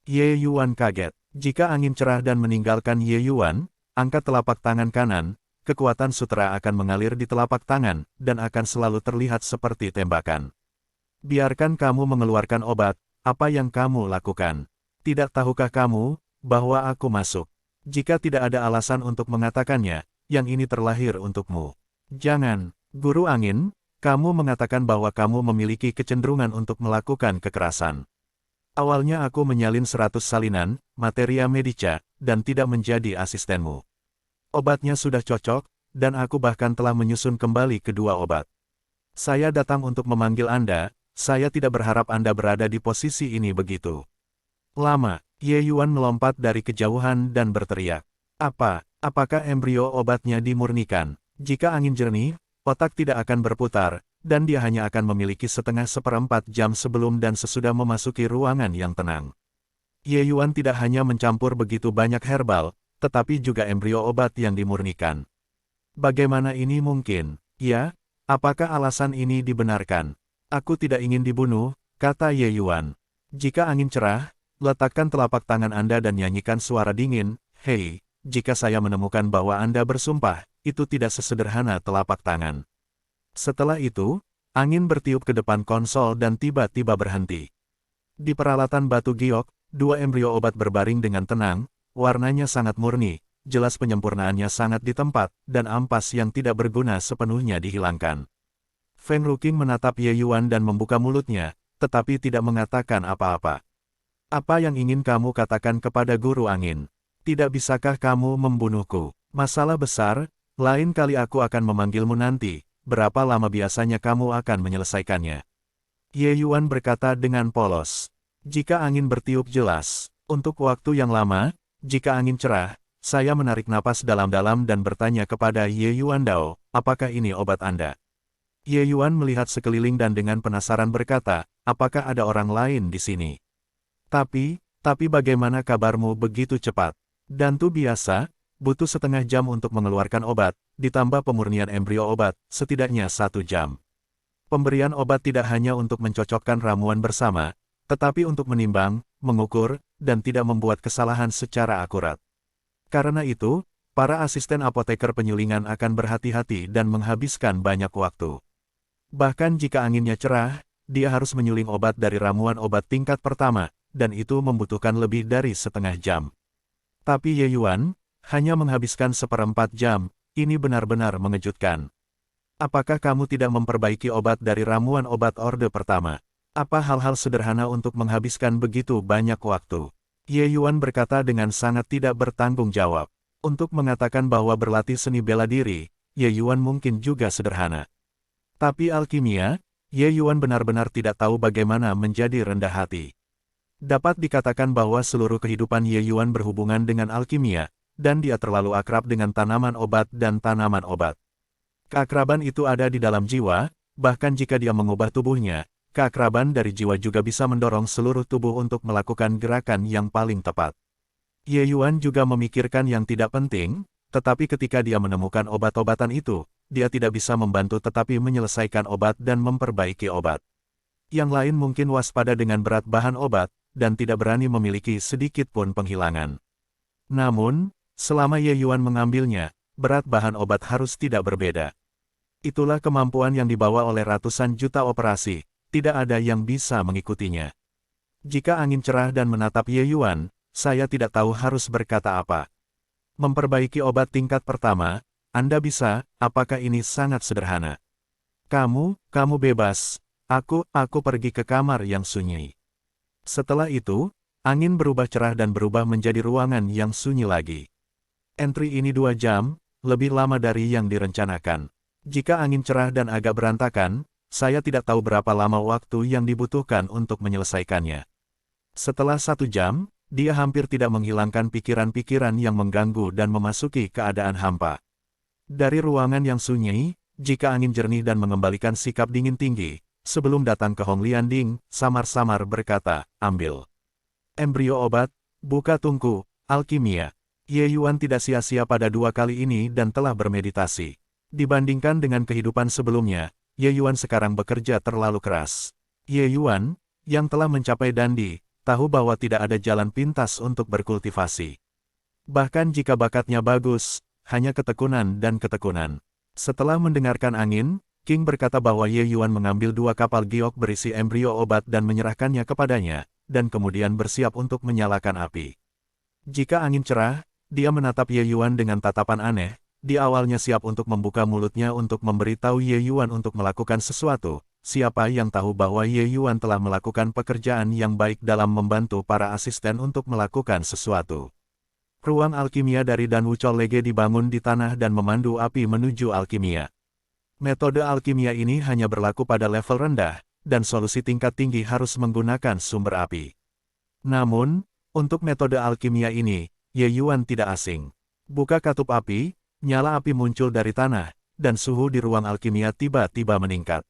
Ye Yuan kaget. Jika angin cerah dan meninggalkan Ye Yuan, angkat telapak tangan kanan, kekuatan sutera akan mengalir di telapak tangan, dan akan selalu terlihat seperti tembakan. Biarkan kamu mengeluarkan obat, apa yang kamu lakukan? Tidak tahukah kamu, bahwa aku masuk? Jika tidak ada alasan untuk mengatakannya, yang ini terlahir untukmu. Jangan, guru angin, kamu mengatakan bahwa kamu memiliki kecenderungan untuk melakukan kekerasan. Awalnya aku menyalin 100 salinan, materia medica, dan tidak menjadi asistenmu. Obatnya sudah cocok, dan aku bahkan telah menyusun kembali kedua obat. Saya datang untuk memanggil Anda, saya tidak berharap Anda berada di posisi ini begitu lama. Ye Yuan melompat dari kejauhan dan berteriak. Apakah embrio obatnya dimurnikan? Jika angin jernih, otak tidak akan berputar, dan dia hanya akan memiliki setengah seperempat jam sebelum dan sesudah memasuki ruangan yang tenang. Ye Yuan tidak hanya mencampur begitu banyak herbal, tetapi juga embrio obat yang dimurnikan. Bagaimana ini mungkin? Ya, apakah alasan ini dibenarkan? Aku tidak ingin dibunuh, kata Ye Yuan. Jika angin cerah, letakkan telapak tangan Anda dan nyanyikan suara dingin, hei, jika saya menemukan bahwa Anda bersumpah, itu tidak sesederhana telapak tangan. Setelah itu, angin bertiup ke depan konsol dan tiba-tiba berhenti. Di peralatan batu giok, 2 embrio obat berbaring dengan tenang, warnanya sangat murni, jelas penyempurnaannya sangat di tempat, dan ampas yang tidak berguna sepenuhnya dihilangkan. Feng Ruoqing menatap Ye Yuan dan membuka mulutnya, tetapi tidak mengatakan apa-apa. Apa yang ingin kamu katakan kepada guru angin? Tidak bisakah kamu membunuhku? Masalah besar, lain kali aku akan memanggilmu nanti, berapa lama biasanya kamu akan menyelesaikannya? Ye Yuan berkata dengan polos. Jika angin bertiup jelas, untuk waktu yang lama, jika angin cerah, saya menarik napas dalam-dalam dan bertanya kepada Ye Yuan Dao, apakah ini obat Anda? Ye Yuan melihat sekeliling dan dengan penasaran berkata, apakah ada orang lain di sini? Tapi bagaimana kabarmu begitu cepat? Dantu biasa, butuh setengah jam untuk mengeluarkan obat, ditambah pemurnian embrio obat, setidaknya 1 jam. Pemberian obat tidak hanya untuk mencocokkan ramuan bersama, tetapi untuk menimbang, mengukur, dan tidak membuat kesalahan secara akurat. Karena itu, para asisten apoteker penyulingan akan berhati-hati dan menghabiskan banyak waktu. Bahkan jika anginnya cerah, dia harus menyuling obat dari ramuan obat tingkat pertama, dan itu membutuhkan lebih dari setengah jam. Tapi Ye Yuan hanya menghabiskan 1/4 jam, ini benar-benar mengejutkan. Apakah kamu tidak memperbaiki obat dari ramuan obat orde pertama? Apa hal-hal sederhana untuk menghabiskan begitu banyak waktu? Ye Yuan berkata dengan sangat tidak bertanggung jawab. Untuk mengatakan bahwa berlatih seni bela diri, Ye Yuan mungkin juga sederhana. Tapi alkimia, Ye Yuan benar-benar tidak tahu bagaimana menjadi rendah hati. Dapat dikatakan bahwa seluruh kehidupan Ye Yuan berhubungan dengan alkimia, dan dia terlalu akrab dengan tanaman obat dan tanaman obat. Keakraban itu ada di dalam jiwa, bahkan jika dia mengubah tubuhnya, keakraban dari jiwa juga bisa mendorong seluruh tubuh untuk melakukan gerakan yang paling tepat. Ye Yuan juga memikirkan yang tidak penting, tetapi ketika dia menemukan obat-obatan itu, dia tidak bisa membantu tetapi menyelesaikan obat dan memperbaiki obat. Yang lain mungkin waspada dengan berat bahan obat, dan tidak berani memiliki sedikit pun penghilangan. Namun, selama Ye Yuan mengambilnya, berat bahan obat harus tidak berbeda. Itulah kemampuan yang dibawa oleh ratusan juta operasi, tidak ada yang bisa mengikutinya. Jika angin cerah dan menatap Ye Yuan, saya tidak tahu harus berkata apa. Memperbaiki obat tingkat pertama, Anda bisa, apakah ini sangat sederhana? Kamu bebas. Aku pergi ke kamar yang sunyi. Setelah itu, angin berubah cerah dan berubah menjadi ruangan yang sunyi lagi. Entry ini 2 jam, lebih lama dari yang direncanakan. Jika angin cerah dan agak berantakan, saya tidak tahu berapa lama waktu yang dibutuhkan untuk menyelesaikannya. Setelah 1 jam, dia hampir tidak menghilangkan pikiran-pikiran yang mengganggu dan memasuki keadaan hampa. Dari ruangan yang sunyi, jika angin jernih dan mengembalikan sikap dingin tinggi, sebelum datang ke Hong Lianding, samar-samar berkata, ambil. Embrio obat, buka tungku, alkimia. Ye Yuan tidak sia-sia pada 2 kali ini dan telah bermeditasi. Dibandingkan dengan kehidupan sebelumnya, Ye Yuan sekarang bekerja terlalu keras. Ye Yuan, yang telah mencapai Dandi, tahu bahwa tidak ada jalan pintas untuk berkultivasi. Bahkan jika bakatnya bagus, hanya ketekunan dan ketekunan. Setelah mendengarkan angin, King berkata bahwa Ye Yuan mengambil 2 kapal giok berisi embrio obat dan menyerahkannya kepadanya, dan kemudian bersiap untuk menyalakan api. Jika angin cerah, dia menatap Ye Yuan dengan tatapan aneh. Di awalnya siap untuk membuka mulutnya untuk memberitahu Ye Yuan untuk melakukan sesuatu. Siapa yang tahu bahwa Ye Yuan telah melakukan pekerjaan yang baik dalam membantu para asisten untuk melakukan sesuatu. Ruang alkimia dari Dan Wuchol Lege dibangun di tanah dan memandu api menuju alkimia. Metode alkimia ini hanya berlaku pada level rendah, dan solusi tingkat tinggi harus menggunakan sumber api. Namun, untuk metode alkimia ini, Ye Yuan tidak asing. Buka katup api, nyala api muncul dari tanah, dan suhu di ruang alkimia tiba-tiba meningkat.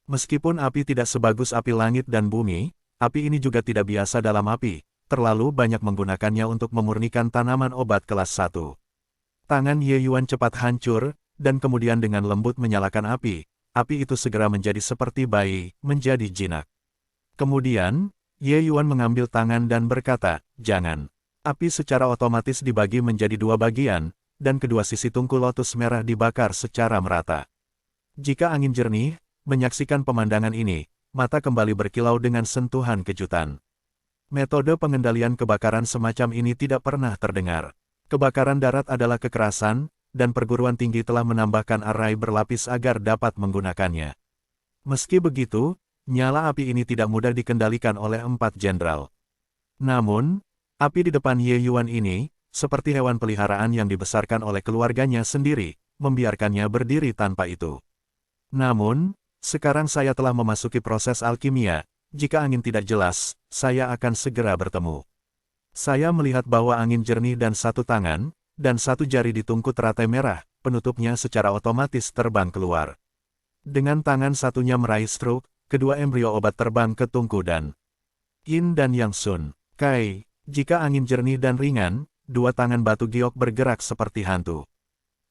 Meskipun api tidak sebagus api langit dan bumi, api ini juga tidak biasa dalam api, terlalu banyak menggunakannya untuk memurnikan tanaman obat kelas 1. Tangan Ye Yuan cepat hancur, dan kemudian dengan lembut menyalakan api itu segera menjadi seperti bayi, menjadi jinak. Kemudian, Ye Yuan mengambil tangan dan berkata, jangan. Api secara otomatis dibagi menjadi 2 bagian, dan kedua sisi tungku lotus merah dibakar secara merata. Jika angin jernih, menyaksikan pemandangan ini, mata kembali berkilau dengan sentuhan kejutan. Metode pengendalian kebakaran semacam ini tidak pernah terdengar. Kebakaran darat adalah kekerasan, dan perguruan tinggi telah menambahkan arai berlapis agar dapat menggunakannya. Meski begitu, nyala api ini tidak mudah dikendalikan oleh 4 jenderal. Namun, api di depan Ye Yuan ini, seperti hewan peliharaan yang dibesarkan oleh keluarganya sendiri, membiarkannya berdiri tanpa itu. Namun, sekarang saya telah memasuki proses alkimia, jika angin tidak jelas, saya akan segera bertemu. Saya melihat bahwa angin jernih dan 1 tangan, dan 1 jari di tungku teratai merah, penutupnya secara otomatis terbang keluar. Dengan tangan satunya meraih struk, kedua embrio obat terbang ke tungku dan Yin dan Yang Sun. Kai, jika angin jernih dan ringan, 2 tangan batu giok bergerak seperti hantu.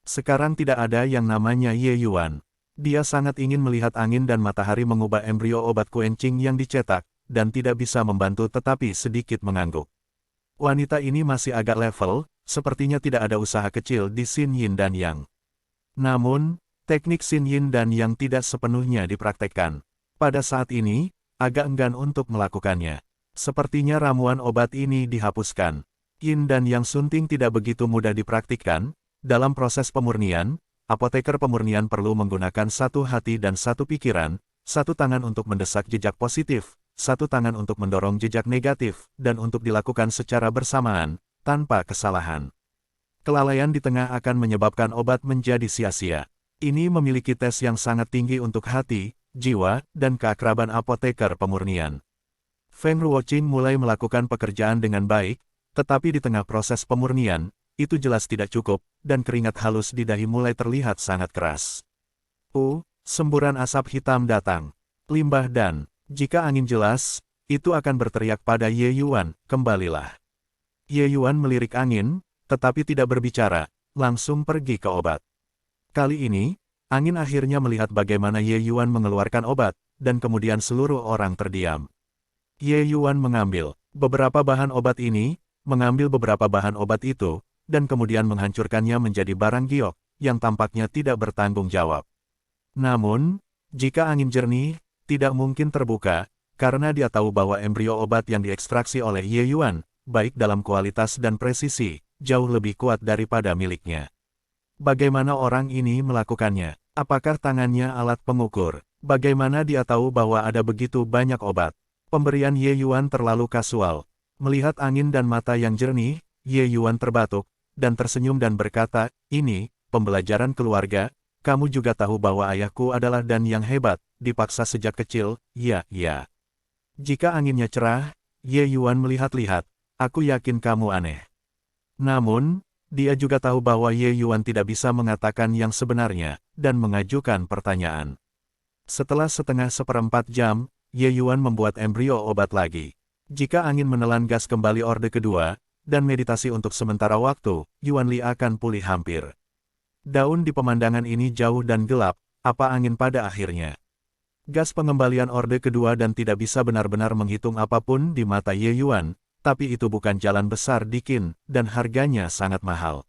Sekarang tidak ada yang namanya Ye Yuan. Dia sangat ingin melihat angin dan matahari mengubah embrio obat kuencing yang dicetak, dan tidak bisa membantu tetapi sedikit mengangguk. Wanita ini masih agak level, sepertinya tidak ada usaha kecil di Xin Yin dan Yang. Namun, teknik Xin Yin dan Yang tidak sepenuhnya dipraktekkan. Pada saat ini, agak enggan untuk melakukannya. Sepertinya ramuan obat ini dihapuskan. Yin dan Yang sunting tidak begitu mudah dipraktikkan. Dalam proses pemurnian, apoteker pemurnian perlu menggunakan 1 hati dan 1 pikiran, 1 tangan untuk mendesak jejak positif, 1 tangan untuk mendorong jejak negatif, dan untuk dilakukan secara bersamaan, tanpa kesalahan. Kelalaian di tengah akan menyebabkan obat menjadi sia-sia. Ini memiliki tes yang sangat tinggi untuk hati, jiwa, dan keakraban apoteker pemurnian. Feng Ruoqing mulai melakukan pekerjaan dengan baik, tetapi di tengah proses pemurnian, itu jelas tidak cukup, dan keringat halus di dahi mulai terlihat sangat keras. Semburan asap hitam datang. Limbah dan Jika angin jelas, itu akan berteriak pada Ye Yuan, kembalilah. Ye Yuan melirik angin, tetapi tidak berbicara, langsung pergi ke obat. Kali ini, angin akhirnya melihat bagaimana Ye Yuan mengeluarkan obat, dan kemudian seluruh orang terdiam. Ye Yuan mengambil beberapa bahan obat ini, mengambil beberapa bahan obat itu, dan kemudian menghancurkannya menjadi barang giok, yang tampaknya tidak bertanggung jawab. Namun, jika angin jernih, tidak mungkin terbuka, karena dia tahu bahwa embrio obat yang diekstraksi oleh Ye Yuan, baik dalam kualitas dan presisi, jauh lebih kuat daripada miliknya. Bagaimana orang ini melakukannya? Apakah tangannya alat pengukur? Bagaimana dia tahu bahwa ada begitu banyak obat? Pemberian Ye Yuan terlalu kasual. Melihat angin dan mata yang jernih, Ye Yuan terbatuk, dan tersenyum dan berkata, "Ini, pembelajaran keluarga, kamu juga tahu bahwa ayahku adalah dan yang hebat, dipaksa sejak kecil, ya. Jika anginnya cerah, Ye Yuan melihat-lihat, aku yakin kamu aneh." Namun, dia juga tahu bahwa Ye Yuan tidak bisa mengatakan yang sebenarnya, dan mengajukan pertanyaan. Setelah seperempat jam, Ye Yuan membuat embrio obat lagi. Jika angin menelan gas kembali orde kedua, dan meditasi untuk sementara waktu, Yuan Li akan pulih hampir. Daun di pemandangan ini jauh dan gelap, apa angin pada akhirnya. Gas pengembalian orde kedua dan tidak bisa benar-benar menghitung apapun di mata Ye Yuan, tapi itu bukan jalan besar di Qin, dan harganya sangat mahal.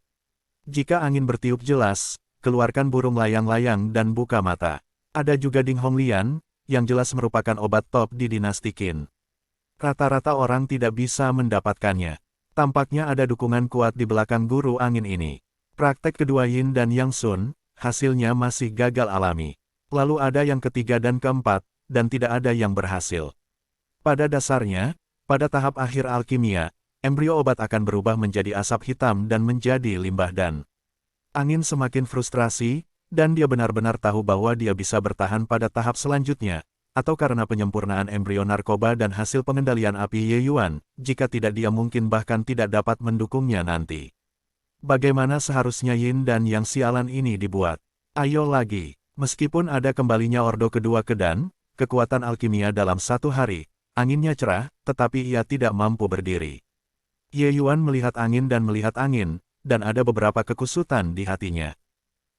Jika angin bertiup jelas, keluarkan burung layang-layang dan buka mata. Ada juga Ding Honglian, yang jelas merupakan obat top di dinasti Qin. Rata-rata orang tidak bisa mendapatkannya. Tampaknya ada dukungan kuat di belakang guru angin ini. Praktek kedua Yin dan Yang Sun, hasilnya masih gagal alami. Lalu ada yang ketiga dan keempat, dan tidak ada yang berhasil. Pada dasarnya, pada tahap akhir alkimia, embrio obat akan berubah menjadi asap hitam dan menjadi limbah dan angin semakin frustrasi, dan dia benar-benar tahu bahwa dia bisa bertahan pada tahap selanjutnya, atau karena penyempurnaan embrio narkoba dan hasil pengendalian api Ye Yuan, jika tidak dia mungkin bahkan tidak dapat mendukungnya nanti. Bagaimana seharusnya Yin dan Yang sialan ini dibuat? Ayo lagi. Meskipun ada kembalinya Ordo kedua ke Dan, kekuatan alkimia dalam satu hari, anginnya cerah, tetapi ia tidak mampu berdiri. Ye Yuan melihat angin, dan ada beberapa kekusutan di hatinya.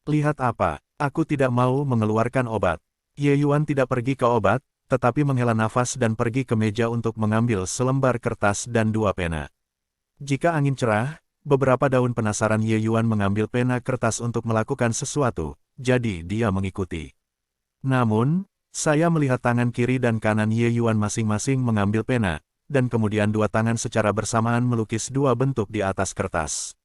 Lihat apa? Aku tidak mau mengeluarkan obat. Ye Yuan tidak pergi ke obat, tetapi menghela nafas dan pergi ke meja untuk mengambil selembar kertas dan dua pena. Jika angin cerah, beberapa daun penasaran Ye Yuan mengambil pena kertas untuk melakukan sesuatu. Jadi dia mengikuti. Namun, saya melihat tangan kiri dan kanan Ye Yuan masing-masing mengambil pena, dan kemudian dua tangan secara bersamaan melukis dua bentuk di atas kertas.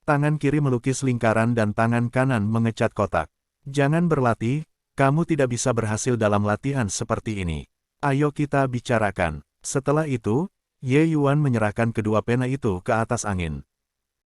Tangan kiri melukis lingkaran dan tangan kanan mengecat kotak. Jangan berlatih, kamu tidak bisa berhasil dalam latihan seperti ini. Ayo kita bicarakan. Setelah itu, Ye Yuan menyerahkan kedua pena itu ke atas angin.